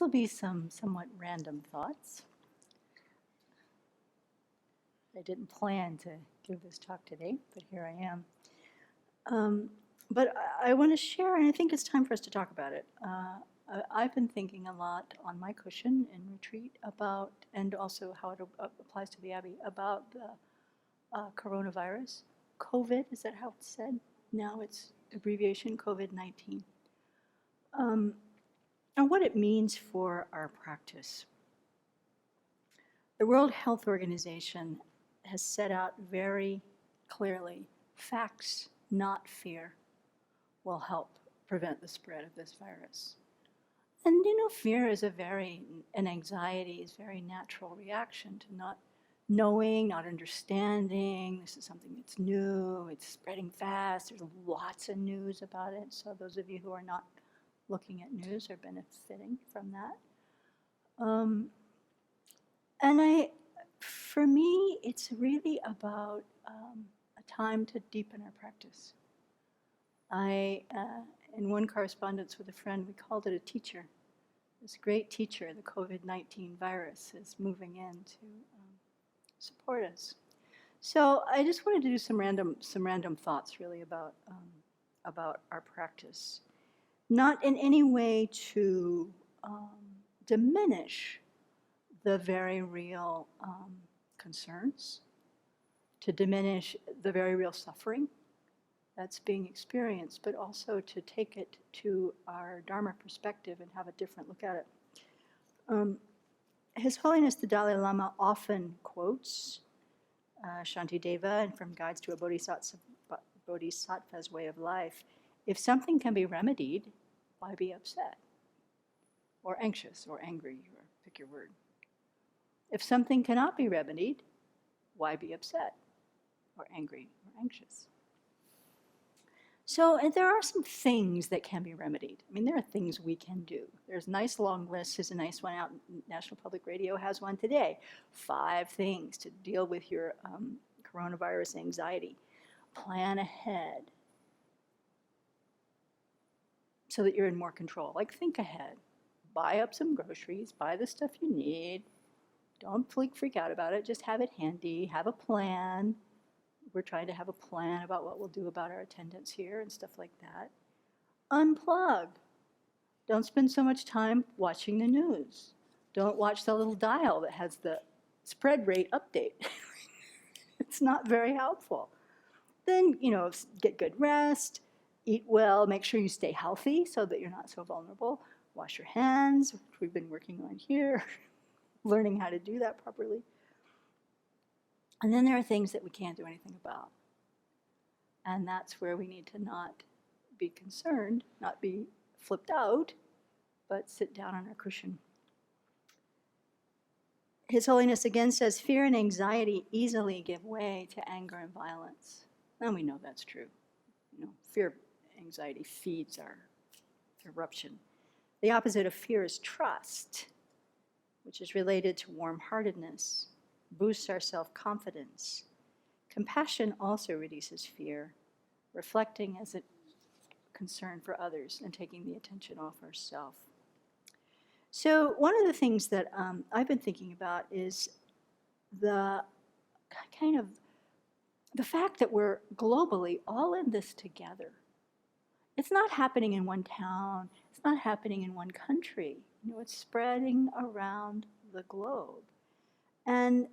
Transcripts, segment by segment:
will be some somewhat random thoughts. I didn't plan to give this talk today, but here I am. But I want to share, and I think it's time for us to talk about it. I've been thinking a lot on my cushion in retreat about, and also how it applies to the Abbey, about the coronavirus. COVID, is that how it's said? Now it's abbreviation COVID-19. And what it means for our practice. The World Health Organization has set out very clearly, facts, not fear, will help prevent the spread of this virus. And fear is and anxiety is a very natural reaction to not knowing, not understanding. This is something that's new, it's spreading fast, there's lots of news about it. So those of you who are not looking at news are benefiting from that. For me, it's really about a time to deepen our practice. In one correspondence with a friend, we called it a teacher. This great teacher, the COVID-19 virus, is moving in to support us. So I just wanted to do some random thoughts, really, about our practice. Not in any way to diminish the very real concerns, to diminish the very real suffering that's being experienced, but also to take it to our Dharma perspective and have a different look at it. His Holiness the Dalai Lama often quotes Shantideva and from Guides to a Bodhisattva's Way of Life. If something can be remedied, why be upset? Or anxious, or angry, or pick your word. If something cannot be remedied, why be upset, or angry, or anxious? So there are some things that can be remedied. I mean, there are things we can do. There's a nice long list. There's a nice one out. National Public Radio has one today. 5 things to deal with your coronavirus anxiety. Plan ahead so that you're in more control. Like, think ahead. Buy up some groceries. Buy the stuff you need. Don't freak out about it. Just have it handy. Have a plan. We're trying to have a plan about what we'll do about our attendance here and stuff like that. Unplug. Don't spend so much time watching the news. Don't watch the little dial that has the spread rate update. It's not very helpful. Then, get good rest, eat well, make sure you stay healthy so that you're not so vulnerable. Wash your hands, which we've been working on here, learning how to do that properly. And then there are things that we can't do anything about. And that's where we need to not be concerned, not be flipped out, but sit down on our cushion. His Holiness again says, fear and anxiety easily give way to anger and violence. And we know that's true. Fear, anxiety feeds our eruption. The opposite of fear is trust, which is related to warm-heartedness, boosts our self-confidence. Compassion also reduces fear, reflecting as a concern for others and taking the attention off ourselves. So one of the things that I've been thinking about is the fact that we're globally all in this together. It's not happening in one town. It's not happening in one country. It's spreading around the globe. And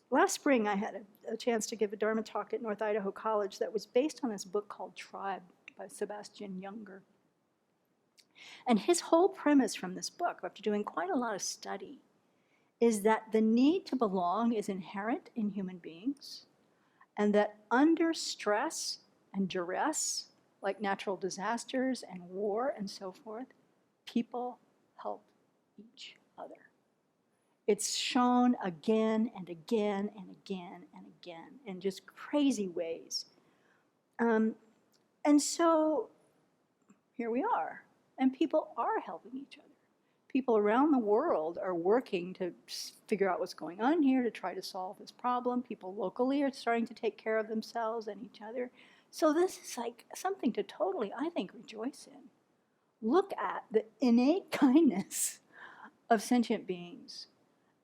last spring, I had a chance to give a Dharma talk at North Idaho College that was based on this book called Tribe by Sebastian Junger. And his whole premise from this book, after doing quite a lot of study, is that the need to belong is inherent in human beings, and that under stress and duress, like natural disasters and war and so forth, people help each other. It's shown again and again and again and again in just crazy ways. And so here we are, and people are helping each other. People around the world are working to figure out what's going on here, to try to solve this problem. People locally are starting to take care of themselves and each other. So this is like something to totally, I think, rejoice in. Look at the innate kindness of sentient beings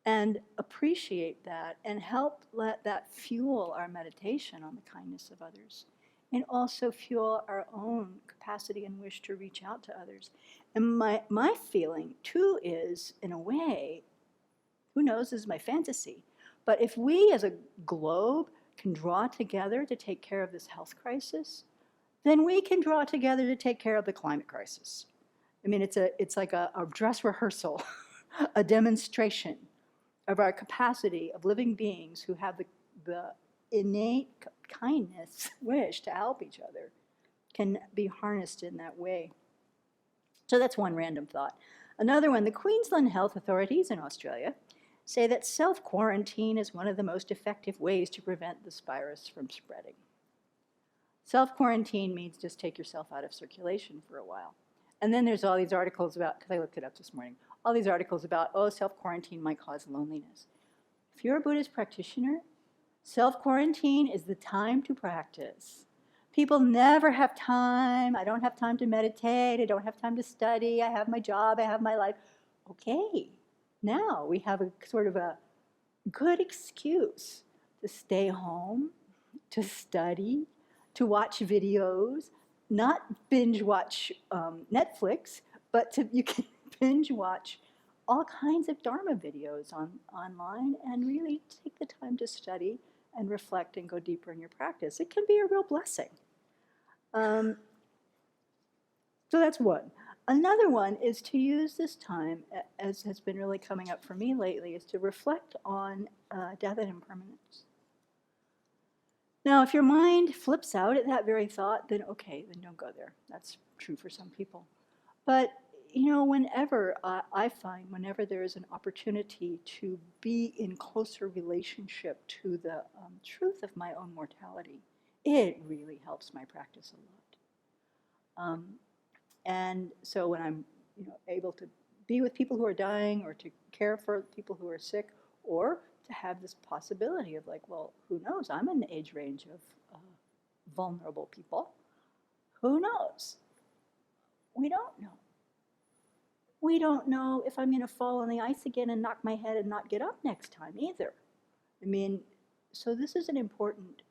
and appreciate that and help let that fuel our meditation on the kindness of others and also fuel our own capacity and wish to reach out to others. And my feeling too is, in a way, who knows, this is my fantasy, but if we as a globe can draw together to take care of this health crisis, then we can draw together to take care of the climate crisis. I mean, it's like a dress rehearsal, a demonstration of our capacity of living beings who have the innate kindness, wish to help each other, can be harnessed in that way. So that's one random thought. Another one, the Queensland health authorities in Australia say that self-quarantine is one of the most effective ways to prevent this virus from spreading. Self-quarantine means just take yourself out of circulation for a while. And then there's all these articles about, because I looked it up this morning, all these articles about, oh, self-quarantine might cause loneliness. If you're a Buddhist practitioner, self-quarantine is the time to practice. People never have time. I don't have time to meditate. I don't have time to study. I have my job. I have my life. Okay, now we have a sort of a good excuse to stay home, to study, to watch videos, not binge watch Netflix, but you can binge watch all kinds of Dharma videos online and really take the time to study and reflect and go deeper in your practice. It can be a real blessing. So that's one. Another one is to use this time, as has been really coming up for me lately, is to reflect on death and impermanence. Now, if your mind flips out at that very thought, then okay, then don't go there. That's true for some people. But, you know, whenever I find, whenever there is an opportunity to be in closer relationship to the truth of my own mortality, it really helps my practice a lot. And so when I'm, you know, able to be with people who are dying or to care for people who are sick, or to have this possibility of like, well, who knows? I'm in the age range of vulnerable people. Who knows? We don't know. We don't know if I'm going to fall on the ice again and knock my head and not get up next time either. I mean, so this is an important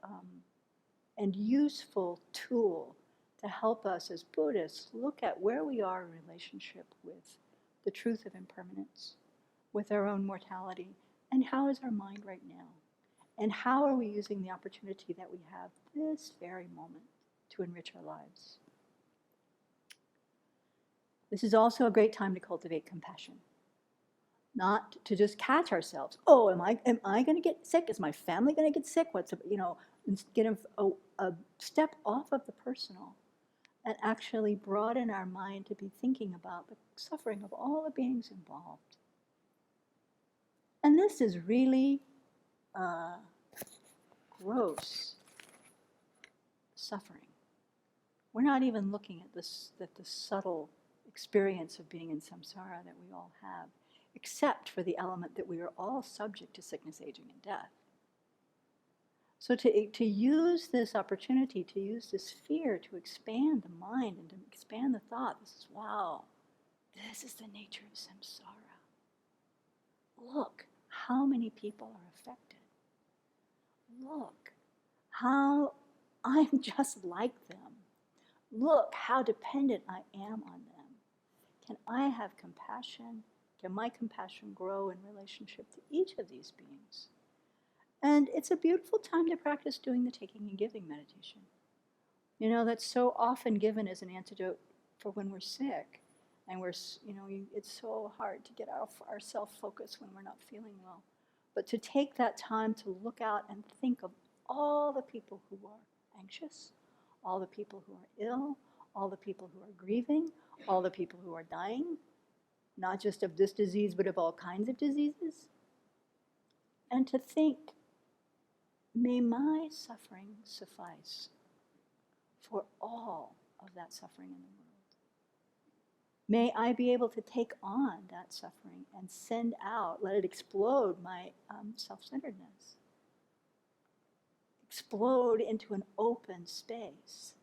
and useful tool to help us as Buddhists look at where we are in relationship with the truth of impermanence, with our own mortality, and how is our mind right now? And how are we using the opportunity that we have this very moment to enrich our lives? This is also a great time to cultivate compassion. Not to just catch ourselves. Oh, am I going to get sick? Is my family going to get sick? What's, you know, get a step off of the personal and actually broaden our mind to be thinking about the suffering of all the beings involved. And this is really gross suffering. We're not even looking at the subtle experience of being in samsara that we all have, except for the element that we are all subject to sickness, aging, and death. So to use this opportunity, to use this fear to expand the mind and to expand the thought, this is, wow, this is the nature of samsara. Look how many people are affected. Look how I'm just like them. Look how dependent I am on them. Can I have compassion? Can my compassion grow in relationship to each of these beings? And it's a beautiful time to practice doing the taking and giving meditation. You know, that's so often given as an antidote for when we're sick. And we're, you know, it's so hard to get our self-focus when we're not feeling well. But to take that time to look out and think of all the people who are anxious, all the people who are ill, all the people who are grieving, all the people who are dying, not just of this disease, but of all kinds of diseases. And to think, may my suffering suffice for all of that suffering in the world. May I be able to take on that suffering and send out, let it explode my self-centeredness. Explode into an open space.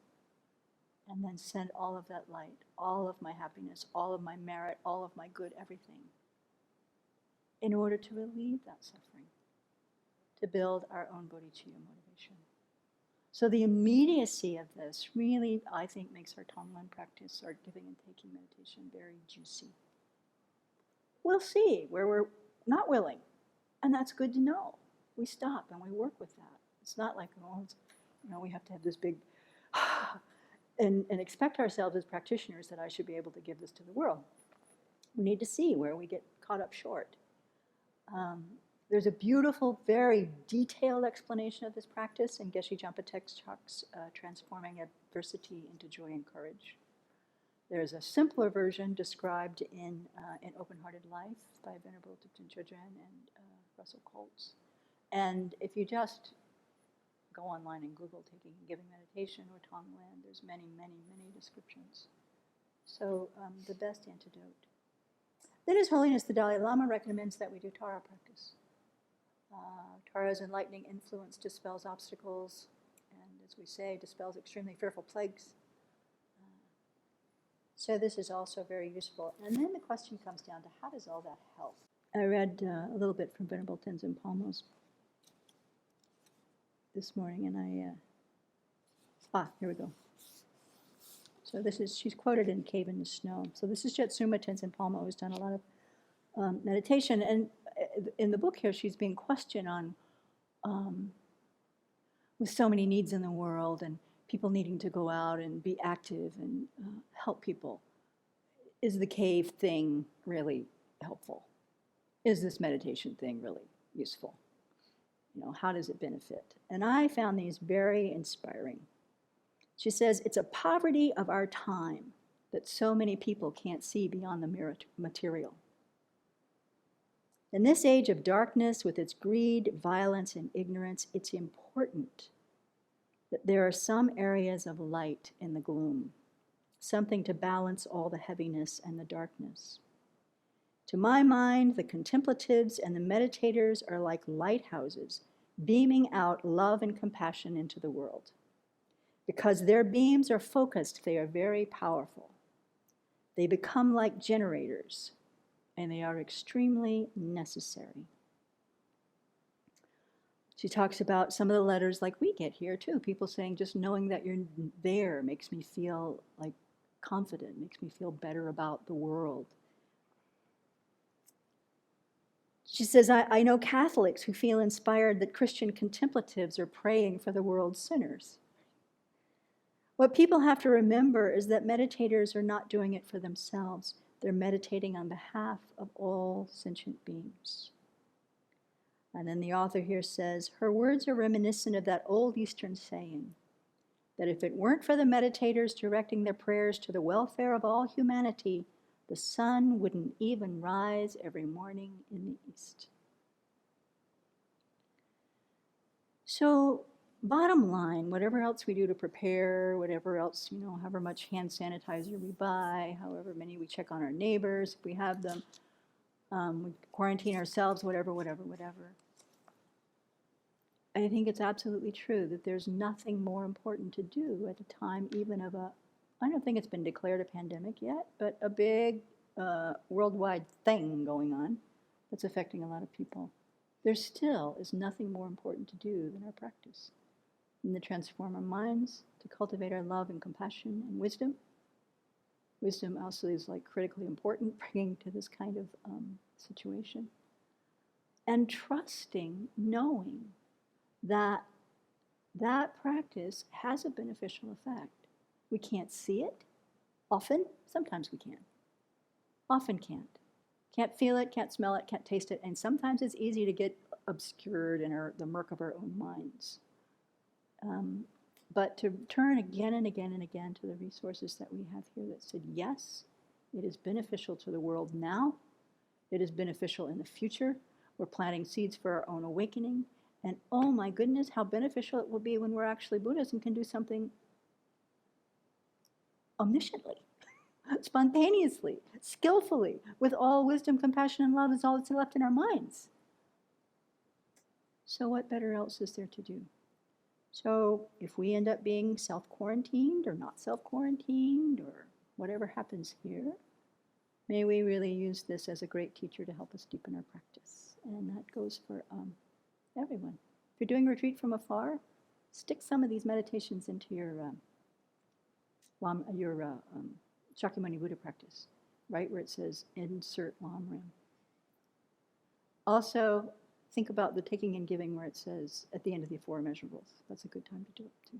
And then send all of that light, all of my happiness, all of my merit, all of my good, everything in order to relieve that suffering, to build our own bodhicitta motivation. So the immediacy of this really, I think, makes our Tonglen practice, our giving and taking meditation, very juicy. We'll see where we're not willing, and that's good to know. We stop and we work with that. It's not like, oh, we have to have this big, and expect ourselves as practitioners that I should be able to give this to the world. We need to see where we get caught up short. There's a beautiful, very detailed explanation of this practice in Geshe Jampa Text talks, Transforming Adversity into Joy and Courage. There's a simpler version described in Open-Hearted Life by Venerable Thupten Chodron and Russell Colts. And if you just go online and Google taking and giving meditation or Tonglen, there's many, many, many descriptions. So the best antidote. Then His Holiness the Dalai Lama recommends that we do Tara practice. Tara's enlightening influence dispels obstacles and, as we say, dispels extremely fearful plagues. So this is also very useful. And then the question comes down to, how does all that help? I read a little bit from Venerable Tenzin Palmo's this morning, and here we go. So she's quoted in Cave in the Snow. So this is Jetsuma Tenzin Palmo, who's done a lot of meditation. And in the book here, she's being questioned on, with so many needs in the world and people needing to go out and be active and help people, is the cave thing really helpful? Is this meditation thing really useful? How does it benefit? And I found these very inspiring. She says, it's a poverty of our time that so many people can't see beyond the material. In this age of darkness, with its greed, violence, and ignorance, it's important that there are some areas of light in the gloom, something to balance all the heaviness and the darkness. To my mind, the contemplatives and the meditators are like lighthouses, beaming out love and compassion into the world. Because their beams are focused, they are very powerful. They become like generators, and they are extremely necessary. She talks about some of the letters like we get here too, people saying just knowing that you're there makes me feel like confident, makes me feel better about the world. She says, I know Catholics who feel inspired that Christian contemplatives are praying for the world's sinners. What people have to remember is that meditators are not doing it for themselves. They're meditating on behalf of all sentient beings. And then the author here says, her words are reminiscent of that old Eastern saying, that if it weren't for the meditators directing their prayers to the welfare of all humanity, the sun wouldn't even rise every morning in the east. So, bottom line, whatever else we do to prepare, whatever else, however much hand sanitizer we buy, however many we check on our neighbors, if we have them, we quarantine ourselves, whatever. I think it's absolutely true that there's nothing more important to do at a time even of I don't think it's been declared a pandemic yet, but a big worldwide thing going on that's affecting a lot of people. There still is nothing more important to do than our practice. And to transform our minds, to cultivate our love and compassion and wisdom. Wisdom also is critically important, bringing to this kind of situation. And trusting, knowing that that practice has a beneficial effect. We can't see it often. Sometimes we can. Often can't. Can't feel it, can't smell it, can't taste it. And sometimes it's easy to get obscured in the murk of our own minds. But to turn again and again and again to the resources that we have here that said, yes, it is beneficial to the world now. It is beneficial in the future. We're planting seeds for our own awakening. And oh my goodness, how beneficial it will be when we're actually Buddhas and can do something omnisciently, spontaneously, skillfully, with all wisdom, compassion, and love is all that's left in our minds. So what better else is there to do? So if we end up being self-quarantined or not self-quarantined or whatever happens here, May we really use this as a great teacher to help us deepen our practice. And that goes for everyone. If you're doing retreat from afar, stick some of these meditations into your Shakyamuni Buddha practice, right where it says insert Lam Rim. Also, think about the taking and giving where it says at the end of the Four Immeasurables. That's a good time to do it too.